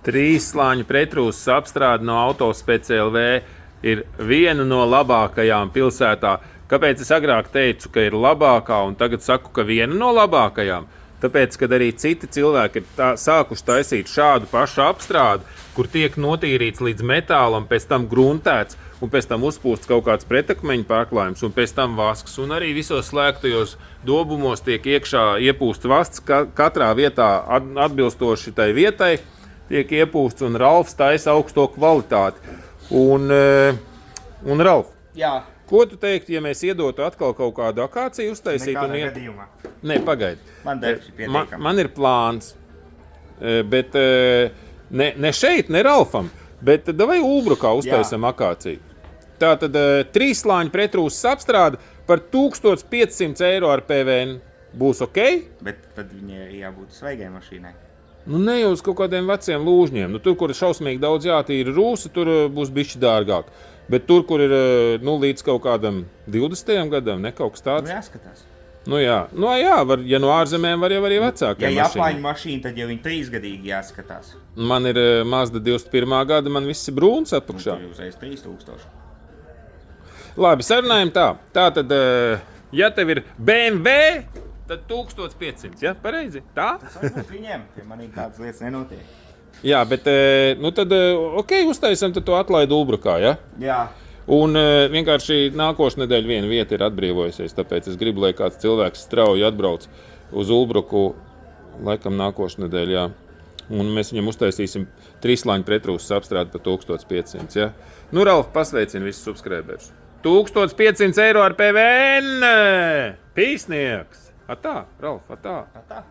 Trīsslāņu pretrūsas apstrāde no Autospec.lv ir viena no labākajām pilsētā. Kāpēc es agrāk teicu, ka ir labākā, un tagad saku, ka viena no labākajām? Tāpēc, kad arī citi cilvēki ir sākuši taisīt šādu pašu apstrādi, kur tiek notīrīts līdz metālam, pēc tam gruntēts, un pēc tam uzpūsts kaut kāds pretakmeņu pārklājums, un pēc tam vasks, un arī visos slēgtajos dobumos tiek iekšā iepūsts vasts, katrā vietā atbilstoši tai vietai tiek iepūsts, un Ralfs taisa augsto kvalitāti. Un Ralf, Jā. Ko tu teiktu, ja mēs iedotu atkal kaut kādu akāciju uztaisīt? Nekādā gadījumā. Nē, pagaidi. Man darbs ir pietiekami. Man ir plāns, bet ne šeit, ne Ralfam, bet vai Ulbrukā uztaisam akāciju. Tātad trīsslāņu pretrūsas apstrāde par 1500 eiro ar PVN. Būs ok? Bet tad viņai jābūt svaigai mašīnai. Nu, ne jau uz kaut kādiem veciem lūžņiem. Nu, tur, kur ir šausmīgi daudz jātīra rūsa, tur būs bišķi dārgāk. Bet tur, kur ir līdz kaut kādam 20. gadam, ne kaut kas tāds. Nu, jāskatās. Nu, jā, ja no ārzemēm var jau arī vecākiem mašīnām. Ja Japāņu mašīna, tad jau viņi 3-gadīgi jāskatās. Man ir Mazda 21. gada, man viss ir brūns apakšā. Un tur uzreiz 3000. Labi, sarunājam tā. Tātad, ja tev ir BMW, tad 1500, ja? Pareizi? Tā? Tas varbūt viņiem, ja manī tādas lietas nenotiek. Jā, bet, tad, ok, uztaisam tad to atlaidu Ulbrukā, ja? Jā. Un vienkārši nākošu nedēļu viena vieta ir atbrīvojusies, tāpēc es gribu, lai kāds cilvēks strauji atbrauc uz Ulbruku, laikam nākošu nedēļu, jā. Un mēs viņam uztaisīsim trīsslāņu pretrūsas apstrādi par 1500, ja? Nu, Ralf, pasveicina visus subscriberus. 1500 eiro ar PVN! Pīsnieks! Atā, Ralf, atā.